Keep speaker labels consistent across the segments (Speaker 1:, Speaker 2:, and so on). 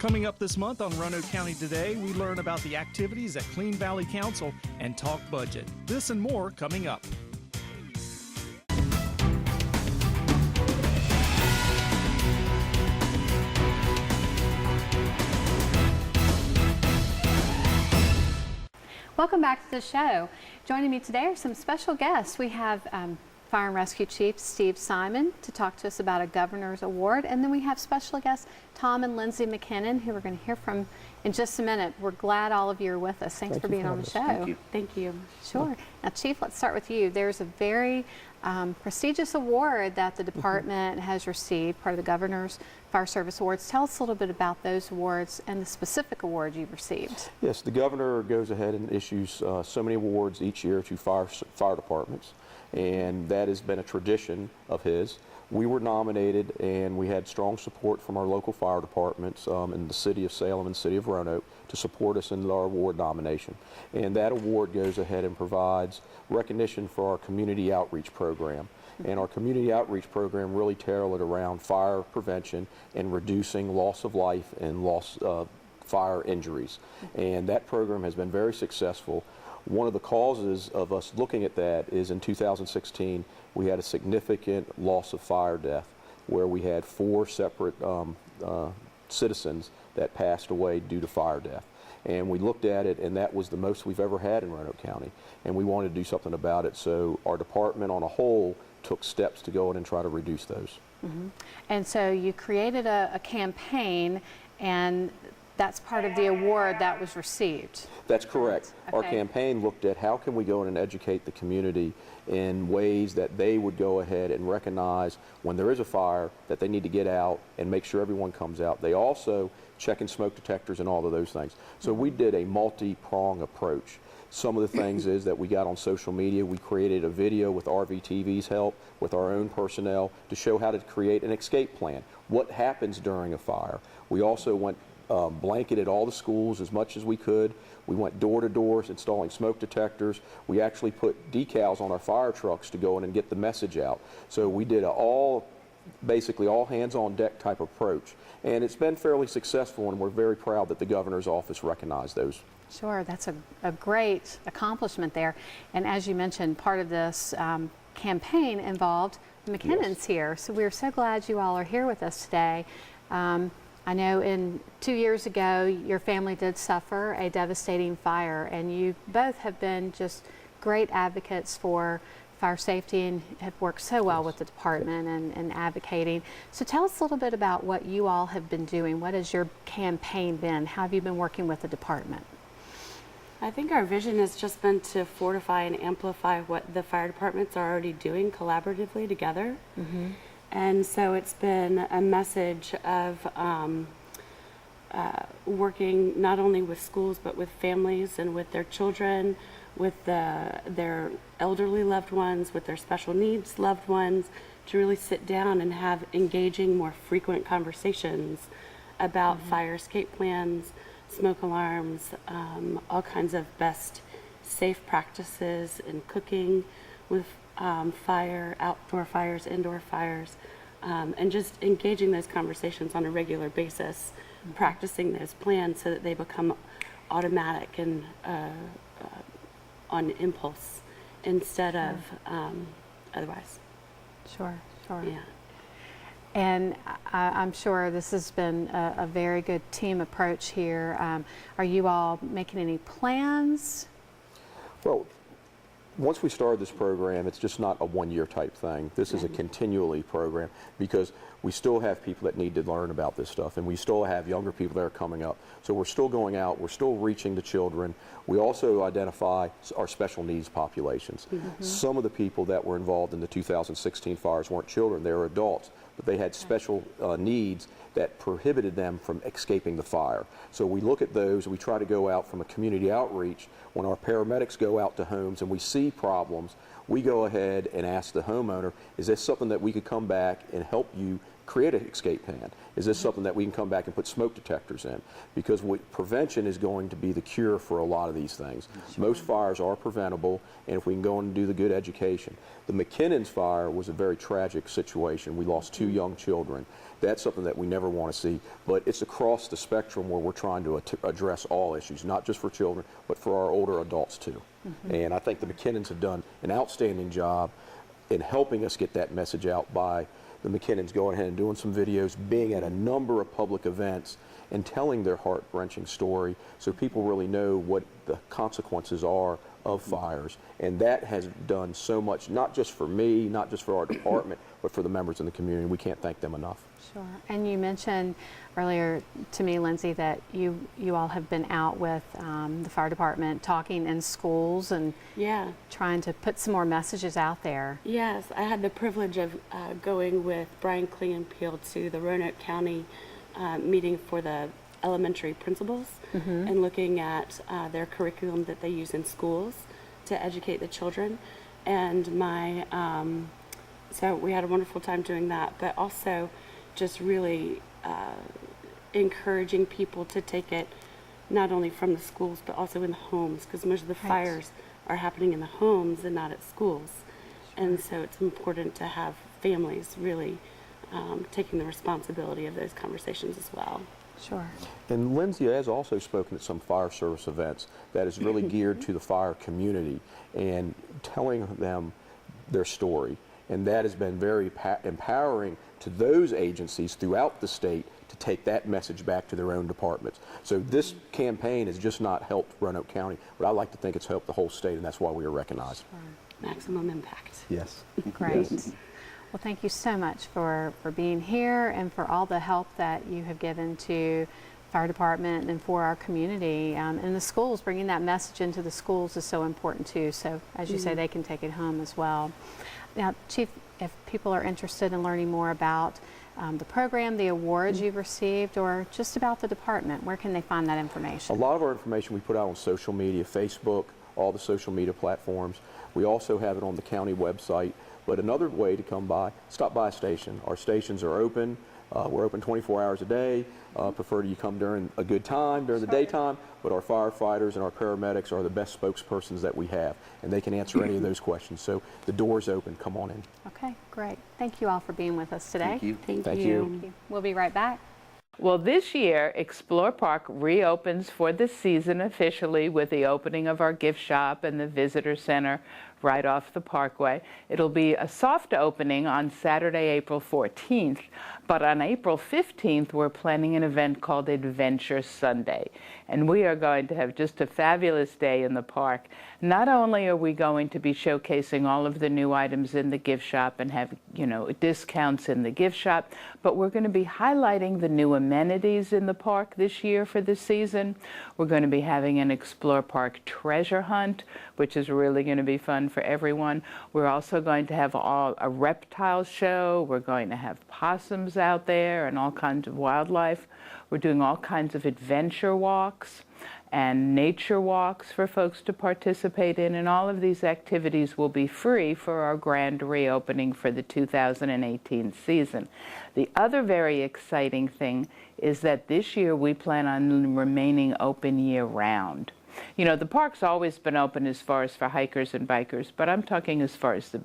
Speaker 1: Coming up this month on Roanoke County Today, we learn about the activities at Clean Valley Council and talk budget. This and more coming up.
Speaker 2: Welcome back to the show. Joining me today are some special guests. We have Fire and Rescue Chief Steve Simon to talk to us about a Governor's Award, and then we have special guests Tom and Lindsay McKinnon, who we're going to hear from in just a minute. We're glad all of you are with us. Thanks for being on the show.
Speaker 3: Thank you.
Speaker 2: Thank you. Sure. Now, Chief, let's start with you. There's a very prestigious award that the department has received, part of the Governor's Fire Service Awards. Tell us a little bit about those awards and the specific award you received.
Speaker 3: Yes, the Governor goes ahead and issues so many awards each year to fire departments, and that has been a tradition of his. We were nominated, and we had strong support from our local fire departments in the city of Salem and city of Roanoke to support us in our award nomination. And that award goes ahead and provides recognition for our community outreach program. And our community outreach program really tailored around fire prevention and reducing loss of life and fire injuries. And that program has been very successful. One of the causes of us looking at that is in 2016, we had a significant loss of fire death where we had 4 separate citizens that passed away due to fire death. And we looked at it, and that was the most we've ever had in Roanoke County. And we wanted to do something about it, so our department on a whole took steps to go in and try to reduce those.
Speaker 2: Mm-hmm. And so you created a campaign, and that's part of the award that was received.
Speaker 3: That's correct.
Speaker 2: Okay.
Speaker 3: Our campaign looked at how can we go in and educate the community in ways that they would go ahead and recognize when there is a fire that they need to get out and make sure everyone comes out. They also check in smoke detectors and all of those things. So we did a multi-prong approach. Some of the things is that we got on social media. We created a video with RVTV's help, with our own personnel, to show how to create an escape plan. What happens during a fire? We also went blanketed all the schools as much as we could. We went door to door installing smoke detectors. We actually put decals on our fire trucks to go in and get the message out. So we did basically all hands on deck type approach. And it's been fairly successful, and we're very proud that the Governor's office recognized those.
Speaker 2: Sure, that's a great accomplishment there. And as you mentioned, part of this campaign involved the McKinnons here. So we're so glad you all are here with us today. I know 2 years ago, your family did suffer a devastating fire, and you both have been just great advocates for fire safety and have worked so well with the department and advocating. So tell us a little bit about what you all have been doing. What has your campaign been? How have you been working with the department?
Speaker 4: I think our vision has just been to fortify and amplify what the fire departments are already doing collaboratively together. Mm-hmm. And so it's been a message of working not only with schools but with families and with their children, with their elderly loved ones, with their special needs loved ones, to really sit down and have engaging, more frequent conversations about fire escape plans, smoke alarms, all kinds of best safe practices in cooking with fire, outdoor fires, indoor fires, and just engaging those conversations on a regular basis, practicing those plans so that they become automatic and on impulse instead of otherwise.
Speaker 2: Sure.
Speaker 4: Yeah.
Speaker 2: And I'm sure this has been a very good team approach here. Are you all making any plans?
Speaker 3: Well, once we started this program, it's just not a one-year type thing. This is a continually program because we still have people that need to learn about this stuff, and we still have younger people that are coming up. So we're still going out, we're still reaching the children. We also identify our special needs populations. Mm-hmm. Some of the people that were involved in the 2016 fires weren't children, they were adults, but they had special needs that prohibited them from escaping the fire. So we look at those, we try to go out from a community outreach. When our paramedics go out to homes and we see problems, we go ahead and ask the homeowner, is this something that we could come back and help you create an escape plan? Is this something that we can come back and put smoke detectors in? Because prevention is going to be the cure for a lot of these things. Most fires are preventable, and if we can go and do the good education. The McKinnon's fire was a very tragic situation. We lost 2 young children. That's something that we never want to see, but it's across the spectrum where we're trying to address all issues, not just for children, but for our older adults too. And I think the McKinnons have done an outstanding job in helping us get that message out by the McKinnons going ahead and doing some videos, being at a number of public events, and telling their heart-wrenching story so people really know what the consequences are of fires. And that has done so much, not just for me, not just for our department, but for the members in the community. We can't thank them enough.
Speaker 2: Sure. And you mentioned earlier to me, Lindsay, that you all have been out with the fire department talking in schools and trying to put some more messages out there.
Speaker 4: Yes, I had the privilege of going with Brian Klingenpeel to the Roanoke County meeting for the elementary principals and looking at their curriculum that they use in schools to educate the children. And so we had a wonderful time doing that, but also just really encouraging people to take it not only from the schools but also in the homes, because most of the fires are happening in the homes and not at schools. And so it's important to have families really taking the responsibility of those conversations as well.
Speaker 2: Sure.
Speaker 3: And Lindsay has also spoken at some fire service events that is really geared to the fire community and telling them their story. And that has been very empowering to those agencies throughout the state to take that message back to their own departments. So this campaign has just not helped Roanoke County, but I like to think it's helped the whole state, and that's why we are recognized.
Speaker 4: Maximum impact.
Speaker 3: Yes.
Speaker 2: Great.
Speaker 3: Yes.
Speaker 2: Well, thank you so much for being here and for all the help that you have given to fire department and for our community. And the schools, bringing that message into the schools is so important too. So as you say, they can take it home as well. Now, Chief, if people are interested in learning more about the program, the awards you've received, or just about the department, where can they find that information?
Speaker 3: A lot of our information we put out on social media, Facebook, all the social media platforms. We also have it on the county website. But another way to come by, stop by a station. Our stations are open. We're open 24 hours a day. Prefer you come during a good time, during the daytime, but our firefighters and our paramedics are the best spokespersons that we have, and they can answer any of those questions. So the door's open. Come on in.
Speaker 2: Okay, great. Thank you all for being with us today.
Speaker 5: Thank you.
Speaker 4: Thank you.
Speaker 2: Thank you. We'll be right back.
Speaker 6: Well, this year, Explore Park reopens for the season officially with the opening of our gift shop and the visitor center right off the Parkway. It'll be a soft opening on Saturday, April 14th, but on April 15th, we're planning an event called Adventure Sunday, and we are going to have just a fabulous day in the park. Not only are we going to be showcasing all of the new items in the gift shop and have, discounts in the gift shop, but we're going to be highlighting the new amenities in the park this year for the season. We're going to be having an Explore Park treasure hunt, which is really going to be fun for everyone. We're also going to have a reptile show. We're going to have possums out there and all kinds of wildlife. We're doing all kinds of adventure walks and nature walks for folks to participate in, and all of these activities will be free for our grand reopening for the 2018 season. The other very exciting thing is that this year we plan on remaining open year-round. The park's always been open as far as for hikers and bikers, but I'm talking as far as the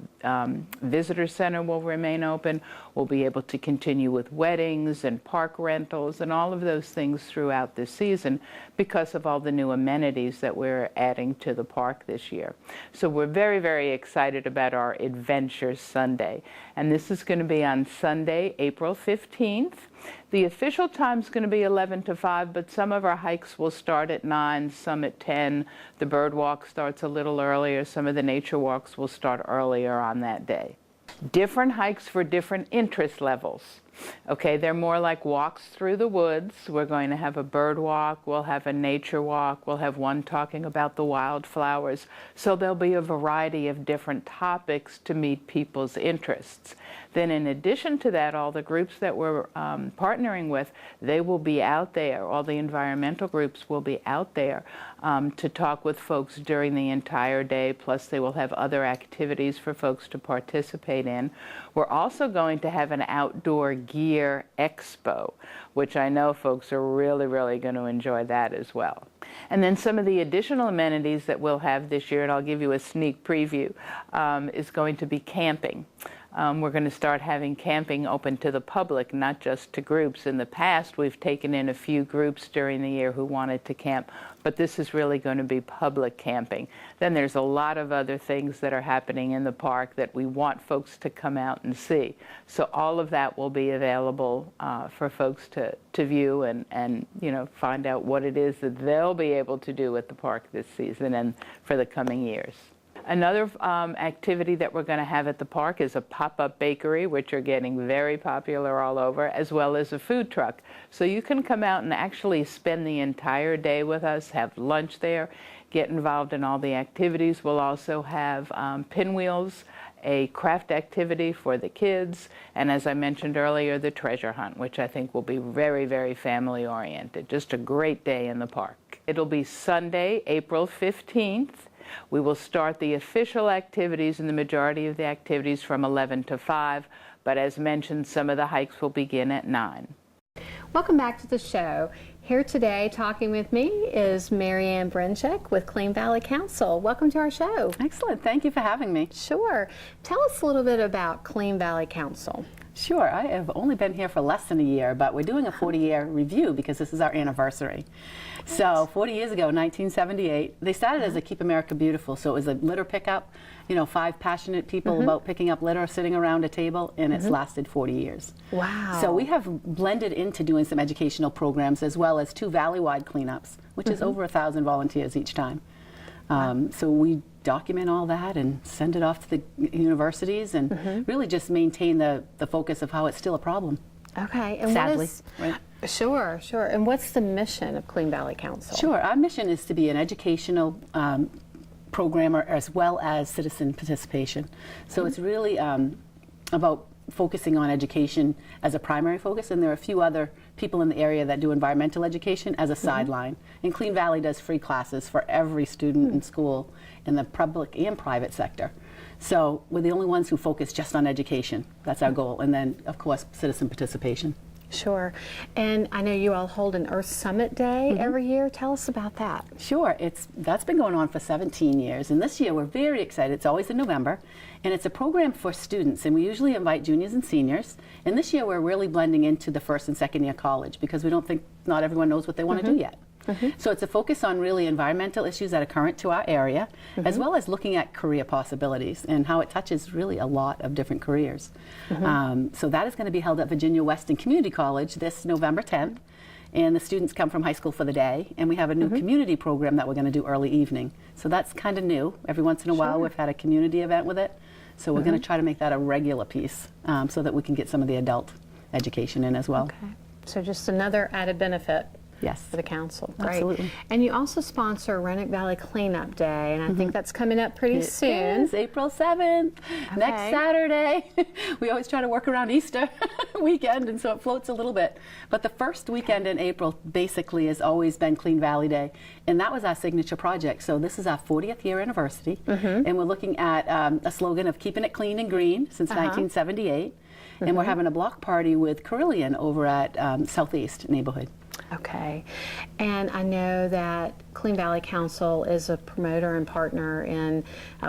Speaker 6: visitor center will remain open. We'll be able to continue with weddings and park rentals and all of those things throughout the season because of all the new amenities that we're adding to the park this year. So we're very, very excited about our Adventure Sunday. And this is going to be on Sunday, April 15th. The official time is going to be 11 to 5, but some of our hikes will start at 9, some at 10. The bird walk starts a little earlier. Some of the nature walks will start earlier on that day. Different hikes for different interest levels. Okay, they're more like walks through the woods. We're going to have a bird walk, we'll have a nature walk, we'll have one talking about the wildflowers. So there'll be a variety of different topics to meet people's interests. Then in addition to that, all the groups that we're partnering with, they will be out there. All the environmental groups will be out there to talk with folks during the entire day, plus they will have other activities for folks to participate in. We're also going to have an outdoor Gear Expo, which I know folks are really, really going to enjoy that as well. And then some of the additional amenities that we'll have this year, and I'll give you a sneak preview, is going to be camping. We're going to start having camping open to the public, not just to groups. In the past, we've taken in a few groups during the year who wanted to camp, but this is really going to be public camping. Then there's a lot of other things that are happening in the park that we want folks to come out and see. So all of that will be available for folks to view and find out what it is that they'll be able to do at the park this season and for the coming years. Another activity that we're going to have at the park is a pop-up bakery, which are getting very popular all over, as well as a food truck. So you can come out and actually spend the entire day with us, have lunch there, get involved in all the activities. We'll also have pinwheels, a craft activity for the kids, and as I mentioned earlier, the treasure hunt, which I think will be very, very family-oriented. Just a great day in the park. It'll be Sunday, April 15th. We will start the official activities and the majority of the activities from 11 to 5, but as mentioned, some of the hikes will begin at 9.
Speaker 2: Welcome back to the show. Here today talking with me is Mary Ann Brinchick with Clean Valley Council. Welcome to our show.
Speaker 5: Excellent. Thank you for having me.
Speaker 2: Sure. Tell us a little bit about Clean Valley Council.
Speaker 5: Sure. I have only been here for less than a year, but we're doing a 40-year review because this is our anniversary. So 40 years ago, 1978, they started as a Keep America Beautiful. So it was a litter pickup, 5 passionate people about picking up litter sitting around a table, and it's lasted 40 years.
Speaker 2: Wow.
Speaker 5: So we have blended into doing some educational programs as well as 2 valley-wide cleanups, which is over 1,000 volunteers each time. So we document all that and send it off to the universities and really just maintain the focus of how it's still a problem.
Speaker 2: Okay. And
Speaker 5: Sadly,
Speaker 2: what is,
Speaker 5: right?
Speaker 2: Sure, sure. And what's the mission of Clean Valley Council?
Speaker 5: Sure. Our mission is to be an educational programmer as well as citizen participation. So it's really about focusing on education as a primary focus, and there are a few other people in the area that do environmental education as a sideline. And Clean Valley does free classes for every student in school in the public and private sector. So we're the only ones who focus just on education. That's our goal. And then, of course, citizen participation.
Speaker 2: Sure. And I know you all hold an Earth Summit Day every year. Tell us about that.
Speaker 5: Sure. That's been going on for 17 years. And this year we're very excited. It's always in November. And it's a program for students. And we usually invite juniors and seniors. And this year we're really blending into the first and second year college because we don't think not everyone knows what they want to do yet. So it's a focus on really environmental issues that are current to our area, as well as looking at career possibilities and how it touches really a lot of different careers. So that is going to be held at Virginia Weston Community College this November 10th. And the students come from high school for the day. And we have a new community program that we're going to do early evening. So that's kind of new. Every once in a while we've had a community event with it. So we're going to try to make that a regular piece so that we can get some of the adult education in as well.
Speaker 2: Okay. So just another added benefit.
Speaker 5: Yes.
Speaker 2: For the council. Great.
Speaker 5: Absolutely.
Speaker 2: And you also sponsor Roanoke Valley Cleanup Day, and I think that's coming up pretty soon.
Speaker 5: It's April 7th, next Saturday. We always try to work around Easter weekend, and so it floats a little bit. But the first weekend in April basically has always been Clean Valley Day, and that was our signature project. So this is our 40th year anniversary, and we're looking at a slogan of keeping it clean and green since 1978, and we're having a block party with Carillion over at Southeast neighborhood.
Speaker 2: Okay. And I know that Clean Valley Council is a promoter and partner in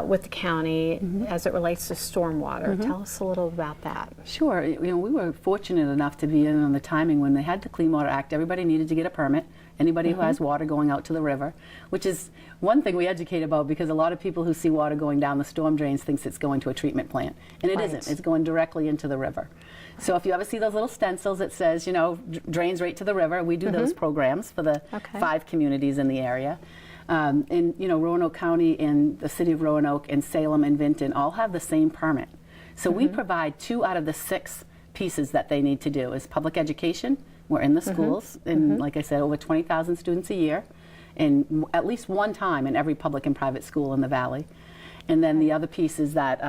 Speaker 2: with the county as it relates to stormwater. Tell us a little about that.
Speaker 5: Sure. We were fortunate enough to be in on the timing when they had the Clean Water Act. Everybody needed to get a permit. Anybody who has water going out to the river, which is one thing we educate about because a lot of people who see water going down the storm drains thinks it's going to a treatment plant. And it isn't. It's going directly into the river. So if you ever see those little stencils that says, drains right to the river, we do those programs for the 5 communities in the area. And, Roanoke County and the city of Roanoke and Salem and Vinton all have the same permit. So we provide 2 out of the 6 pieces that they need to do is public education. We're in the schools, and like I said, over 20,000 students a year, and at least one time in every public and private school in the Valley. And then the other piece is that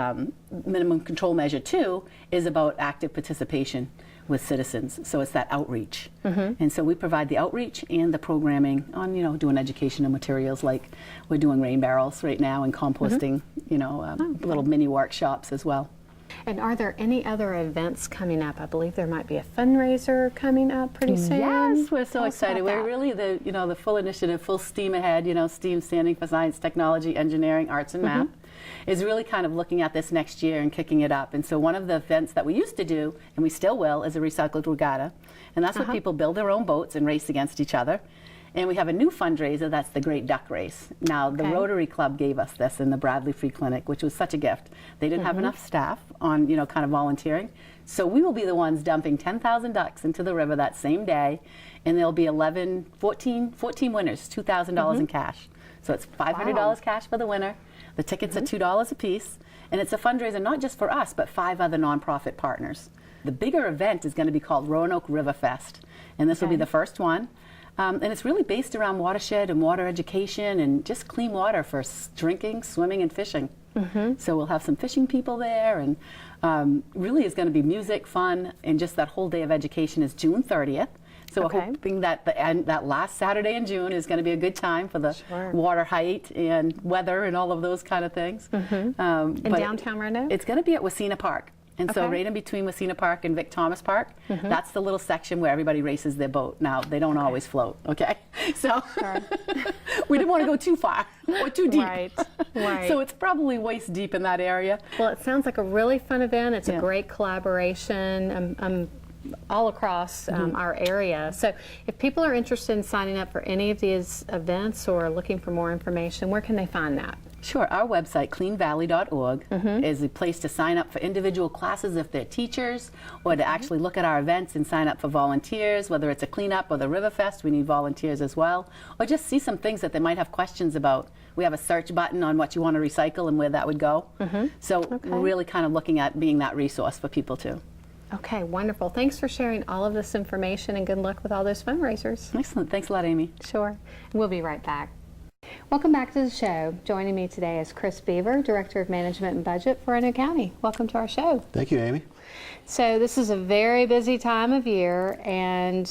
Speaker 5: minimum control measure 2 is about active participation with citizens. So it's that outreach. And so we provide the outreach and the programming on, doing educational materials like we're doing rain barrels right now and composting, little mini workshops as well.
Speaker 2: And are there any other events coming up? I believe there might be a fundraiser coming up pretty soon.
Speaker 5: Yes, we're so
Speaker 2: Tell us
Speaker 5: excited.
Speaker 2: about
Speaker 5: We're
Speaker 2: that.
Speaker 5: really the full initiative, full steam ahead. STEAM standing for science, technology, engineering, arts, and math, is really kind of looking at this next year and kicking it up. And so one of the events that we used to do, and we still will, is a recycled regatta. And that's where people build their own boats and race against each other. And we have a new fundraiser, that's the Great Duck Race. Now, the Rotary Club gave us this in the Bradley Free Clinic, which was such a gift. They didn't have enough staff on, kind of volunteering. So we will be the ones dumping 10,000 ducks into the river that same day. And there'll be 14 winners, $2,000 in cash. So it's $500 cash for the winner. The tickets are $2 a piece. And it's a fundraiser not just for us, but 5 other nonprofit partners. The bigger event is going to be called Roanoke River Fest. And this will be the first one. And it's really based around watershed and water education and just clean water for drinking, swimming, and fishing. So we'll have some fishing people there, and really is going to be music, fun, and just that whole day of education is June 30th. So we're hoping that that last Saturday in June is going to be a good time for the water height and weather and all of those kind of things.
Speaker 2: In downtown Roanoke?
Speaker 5: It's going to be at Wasena Park. And so right in between Wasena Park and Vic Thomas Park, that's the little section where everybody races their boat. Now, they don't always float, okay? So we didn't want to go too far or too deep.
Speaker 2: Right.
Speaker 5: So it's probably waist deep in that area.
Speaker 2: Well, it sounds like a really fun event. It's a great collaboration all across our area. So if people are interested in signing up for any of these events or looking for more information, where can they find that?
Speaker 5: Sure. Our website, cleanvalley.org, is a place to sign up for individual classes if they're teachers, or to actually look at our events and sign up for volunteers, whether it's a cleanup or the River Fest, we need volunteers as well, or just see some things that they might have questions about. We have a search button on what you want to recycle and where that would go. So we're really kind of looking at being that resource for people too.
Speaker 2: Okay, wonderful. Thanks for sharing all of this information, and good luck with all those fundraisers.
Speaker 5: Excellent. Thanks a lot, Amy.
Speaker 2: Sure. We'll be right back. Welcome back to the show. Joining me today is Chris Beaver, Director of Management and Budget for Roanoke County. Welcome to our show.
Speaker 7: Thank you, Amy.
Speaker 2: So this is a very busy time of year, and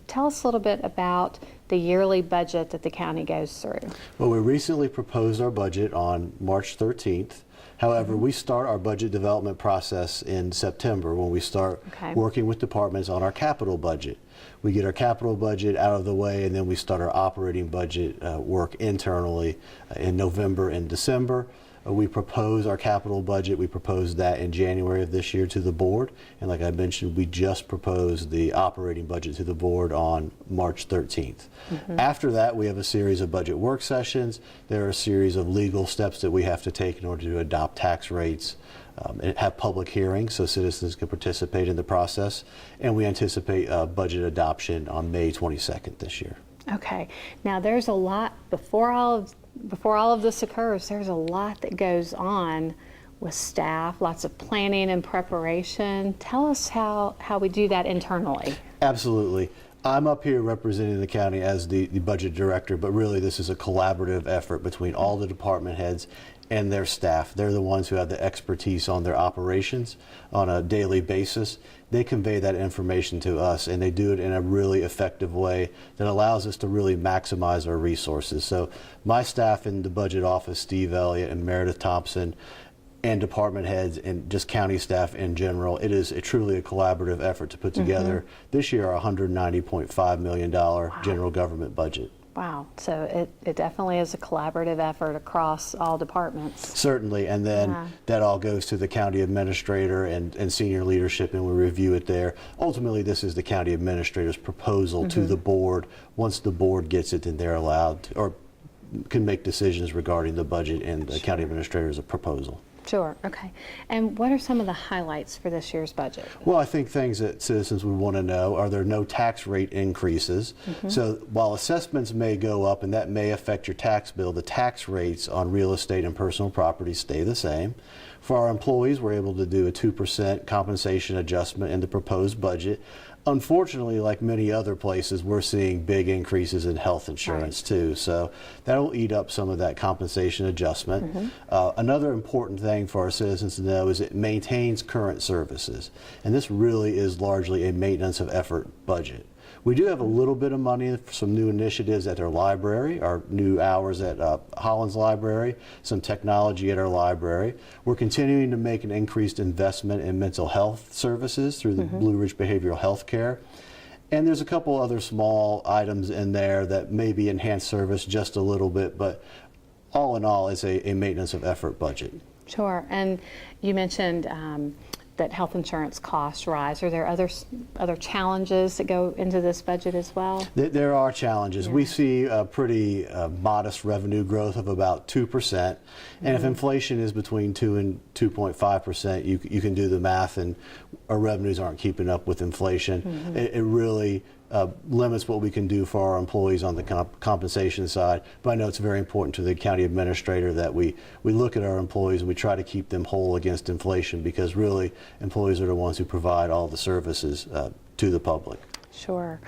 Speaker 2: tell us a little bit about the yearly budget that the county goes through.
Speaker 7: Well, we recently proposed our budget on March 13th. However, we start our budget development process in September when we start working with departments on our capital budget. We get our capital budget out of the way, and then we start our operating budget work internally in November and December. We propose our capital budget. We proposed that in January of this year to the board. And like I mentioned, we just proposed the operating budget to the board on March 13th. After that, we have a series of budget work sessions. There are a series of legal steps that we have to take in order to adopt tax rates and have public hearings so citizens can participate in the process. And we anticipate budget adoption on May 22nd this year.
Speaker 2: Okay. Now there's a lot before all of this occurs. There's a lot that goes on with staff, lots of planning and preparation. Tell us how we do that internally.
Speaker 7: Absolutely. I'm up here representing the county as the budget director, but really this is a collaborative effort between all the department heads and their staff. They're the ones who have the expertise on their operations on a daily basis. They convey that information to us, and they do it in a really effective way that allows us to really maximize our resources. So my staff in the budget office, Steve Elliott and Meredith Thompson, and department heads and just county staff in general, it is truly a collaborative effort to put together this year our $190.5 million general government budget.
Speaker 2: Wow. So it definitely is a collaborative effort across all departments.
Speaker 7: Certainly, and then that all goes to the county administrator and senior leadership, and we review it there. Ultimately, this is the county administrator's proposal to the board. Once the board gets it, then they're allowed to, or can make decisions regarding the budget and the county administrator's proposal.
Speaker 2: Sure. Okay. And what are some of the highlights for this year's budget?
Speaker 7: Well, I think things that citizens would want to know are there no tax rate increases. So while assessments may go up and that may affect your tax bill, the tax rates on real estate and personal property stay the same. For our employees, we're able to do a 2% compensation adjustment in the proposed budget. Unfortunately, like many other places, we're seeing big increases in health insurance too. So that'll eat up some of that compensation adjustment. Another important thing for our citizens to know is it maintains current services. And this really is largely a maintenance of effort budget. We do have a little bit of money for some new initiatives at our library, our new hours at Hollins Library, some technology at our library. We're continuing to make an increased investment in mental health services through the Blue Ridge Behavioral Health Care. And there's a couple other small items in there that maybe enhance service just a little bit, but all in all, it's a maintenance of effort budget.
Speaker 2: Sure. And you mentioned that health insurance costs rise. Are there other challenges that go into this budget as well?
Speaker 7: There are challenges.
Speaker 2: Yeah.
Speaker 7: We see a pretty modest revenue growth of about 2%. And if inflation is between 2 and 2.5%, you can do the math, and our revenues aren't keeping up with inflation. It really limits what we can do for our employees on the compensation side. But I know it's very important to the county administrator that we look at our employees and we try to keep them whole against inflation, because really employees are the ones who provide all the services to the public.
Speaker 2: Sure.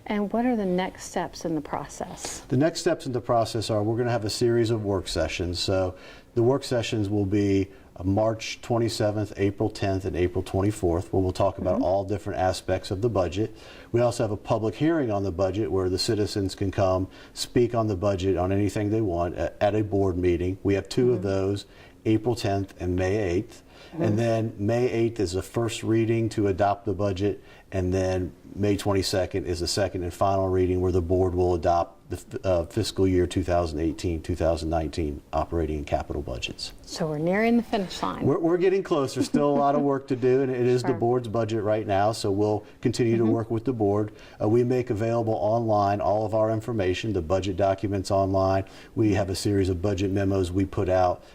Speaker 2: And what are the next steps in the process?
Speaker 7: The next steps in the process are we're going to have a series of work sessions. So the work sessions will be March 27th, April 10th, and April 24th, where we'll talk about all different aspects of the budget. We also have a public hearing on the budget where the citizens can come speak on the budget on anything they want at a board meeting. We have two of those, April 10th and May 8th. And then May 8th is the first reading to adopt the budget, and then May 22nd is the second and final reading where the board will adopt the fiscal year 2018-2019 operating and capital budgets.
Speaker 2: So we're nearing the finish line.
Speaker 7: We're getting closer. Still a lot of work to do, and it is the
Speaker 2: Sure.
Speaker 7: board's budget right now, so we'll continue to work with the board. We make available online all of our information, the budget documents online. We have a series of budget memos we put out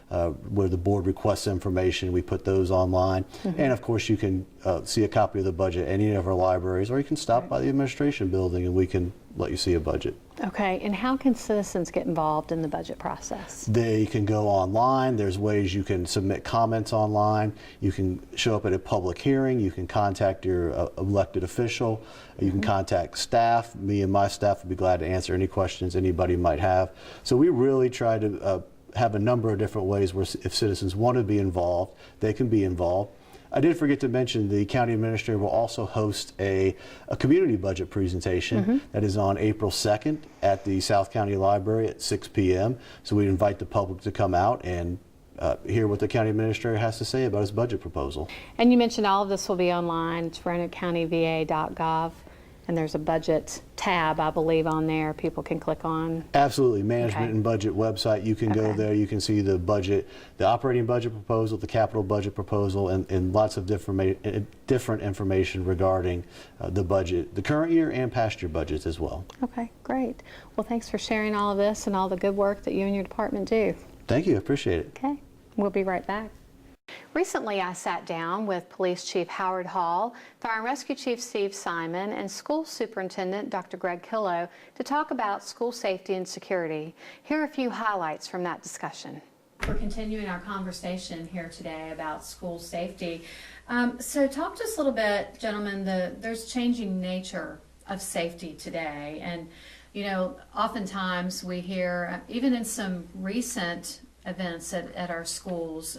Speaker 7: where the board requests information. We put those online. And of course, you can see a copy of the budget at any of our libraries, or you can stop by the administration building and we can let you see a budget.
Speaker 2: Okay, and how can citizens get involved in the budget process?
Speaker 7: They can go online. There's ways you can submit comments online. You can show up at a public hearing. You can contact your elected official. You can contact staff. Me and my staff would be glad to answer any questions anybody might have. So we really try to have a number of different ways where if citizens want to be involved, they can be involved. I did forget to mention the county administrator will also host a community budget presentation that is on April 2nd at the South County Library at 6 p.m. So we invite the public to come out and hear what the county administrator has to say about his budget proposal.
Speaker 2: And you mentioned all of this will be online. It's RoanokeCountyVA.gov, and there's a budget tab, I believe, on there people can click on.
Speaker 7: Absolutely. Management and budget website. You can go
Speaker 2: Okay.
Speaker 7: there. You can see the budget, the operating budget proposal, the capital budget proposal, and lots of different information regarding the budget, the current year and past year budgets as well.
Speaker 2: Okay, great. Well, thanks for sharing all of this and all the good work that you and your department do.
Speaker 7: Thank you. I appreciate it.
Speaker 2: Okay, we'll be right back. Recently, I sat down with Police Chief Howard Hall, Fire and Rescue Chief Steve Simon, and School Superintendent Dr. Greg Killough to talk about school safety and security. Here are a few highlights from that discussion. We're continuing our conversation here today about school safety. So talk to us a little bit, gentlemen, there's changing nature of safety today. And, you know, oftentimes we hear, even in some recent events at our schools,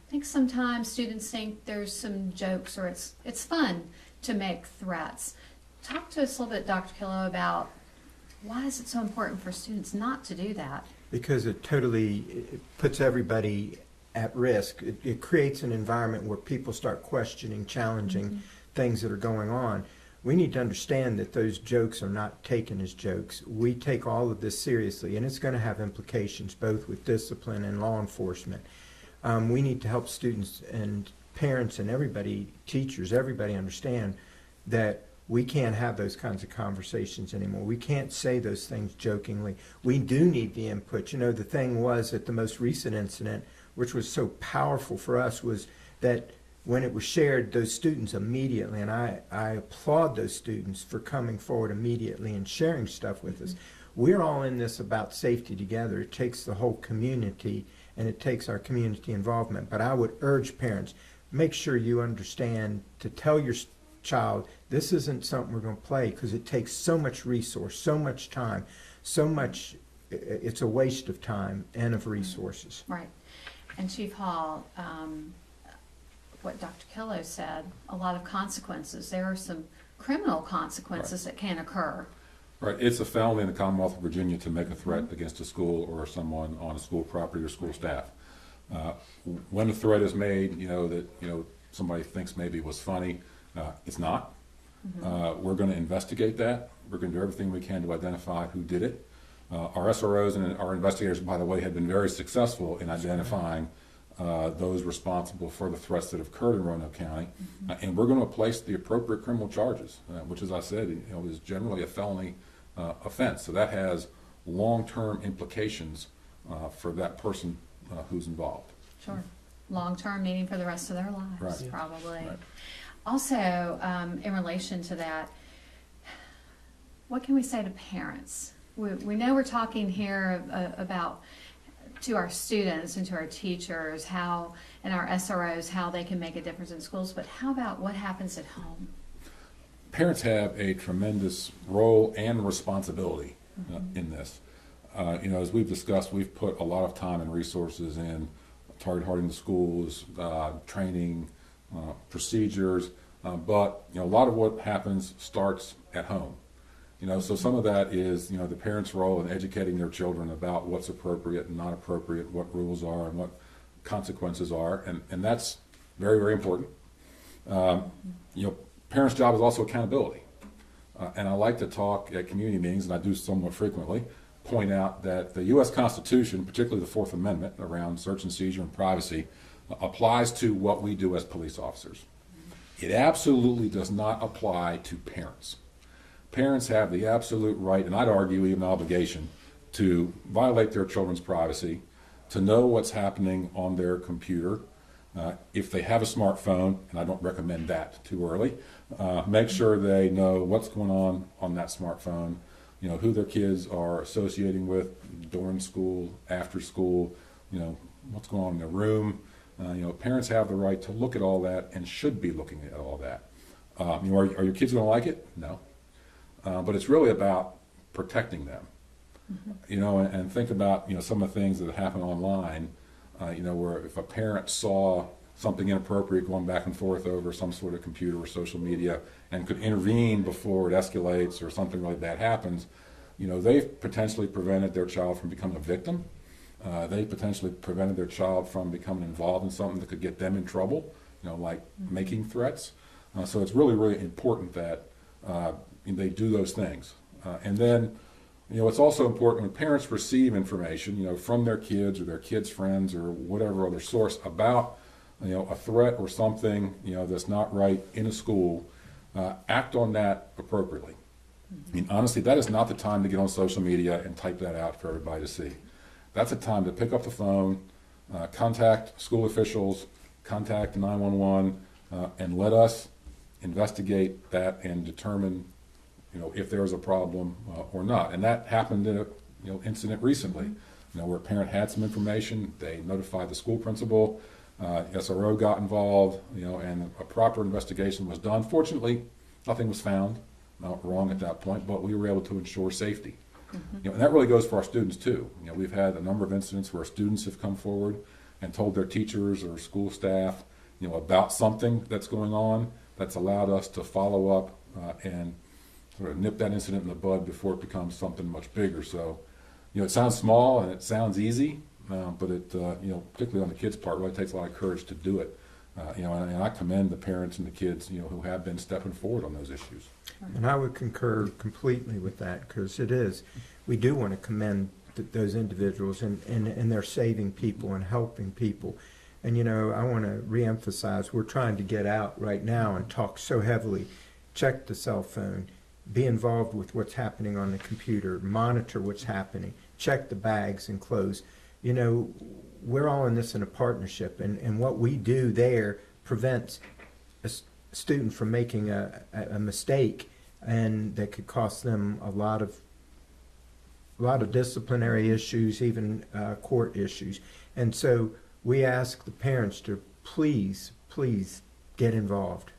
Speaker 2: I think sometimes students think there's some jokes or it's fun to make threats. Talk to us a little bit, Dr. Killough, about why is it so important for students not to do that?
Speaker 8: Because it puts everybody at risk. It creates an environment where people start questioning, challenging things that are going on. We need to understand that those jokes are not taken as jokes. We take all of this seriously, and it's going to have implications both with discipline and law enforcement. We need to help students and parents and everybody, teachers, everybody understand that we can't have those kinds of conversations anymore. We can't say those things jokingly. We do need the input. You know, the thing was that the most recent incident, which was so powerful for us, was that when it was shared, those students immediately, and I applaud those students for coming forward immediately and sharing stuff with us. We're all in this about safety together. It takes the whole community, and it takes our community involvement. But I would urge parents, make sure you understand to tell your child, this isn't something we're going to play, because it takes so much resource, so much time, so much, it's a waste of time and of resources.
Speaker 2: Right. And Chief Hall, what Dr. Killough said, a lot of consequences. There are some criminal consequences that can occur.
Speaker 9: Right, it's a felony in the Commonwealth of Virginia to make a threat against a school or someone on a school property or school staff. When a threat is made, that somebody thinks maybe it was funny, it's not. We're going to investigate that. We're going to do everything we can to identify who did it. Our SROs and our investigators, by the way, have been very successful in identifying those responsible for the threats that have occurred in Roanoke County, and we're going to place the appropriate criminal charges, which, as I said, is generally a felony offense. So that has long-term implications for that person who's involved.
Speaker 2: Sure. Long-term, meaning for the rest of their lives,
Speaker 9: Right.
Speaker 2: probably.
Speaker 9: Right.
Speaker 2: Also, in relation to that, what can we say to parents? We know we're talking here about to our students and to our teachers and our SROs, how they can make a difference in schools, but how about what happens at home?
Speaker 9: Parents have a tremendous role and responsibility in this. As we've discussed, we've put a lot of time and resources in target hardening the schools, training, procedures, but a lot of what happens starts at home. So some of that is the parents' role in educating their children about what's appropriate and not appropriate, what rules are and what consequences are, and that's very, very important. Parents' job is also accountability, and I like to talk at community meetings, and I do somewhat frequently, point out that the U.S. Constitution, particularly the Fourth Amendment around search and seizure and privacy, applies to what we do as police officers. It absolutely does not apply to parents. Parents have the absolute right, and I'd argue even obligation, to violate their children's privacy, to know what's happening on their computer. If they have a smartphone, and I don't recommend that too early, make sure they know what's going on that smartphone, who their kids are associating with during school, after school, what's going on in their room. Parents have the right to look at all that and should be looking at all that. Are your kids going to like it? No. But it's really about protecting them. And think about, some of the things that happen online, where if a parent saw something inappropriate going back and forth over some sort of computer or social media and could intervene before it escalates or something like that happens, they've potentially prevented their child from becoming a victim. They potentially prevented their child from becoming involved in something that could get them in trouble, like making threats. So it's really, really important that they do those things. And then, it's also important when parents receive information, from their kids or their kids' friends or whatever other source about, a threat or something, that's not right in a school, act on that appropriately. Honestly, that is not the time to get on social media and type that out for everybody to see. That's a time to pick up the phone, contact school officials, contact 911, and let us investigate that and determine, if there was a problem or not. And that happened in a incident recently, where a parent had some information, they notified the school principal, SRO got involved, and a proper investigation was done. Fortunately, nothing was found wrong at that point, but we were able to ensure safety. And that really goes for our students too. We've had a number of incidents where students have come forward and told their teachers or school staff, about something that's going on that's allowed us to follow up and sort of nip that incident in the bud before it becomes something much bigger. So, it sounds small and it sounds easy, but it, particularly on the kids' part, really takes a lot of courage to do it. And I commend the parents and the kids, who have been stepping forward on those issues.
Speaker 8: And I would concur completely with that, because we do want to commend those individuals, and they're saving people and helping people. And, I want to reemphasize, we're trying to get out right now and talk so heavily. Check the cell phone, be involved with what's happening on the computer, monitor what's happening, check the bags and clothes. We're all in this in a partnership, and what we do there prevents a student from making a mistake, and that could cost them a lot of disciplinary issues, even court issues. And so we ask the parents to please get involved.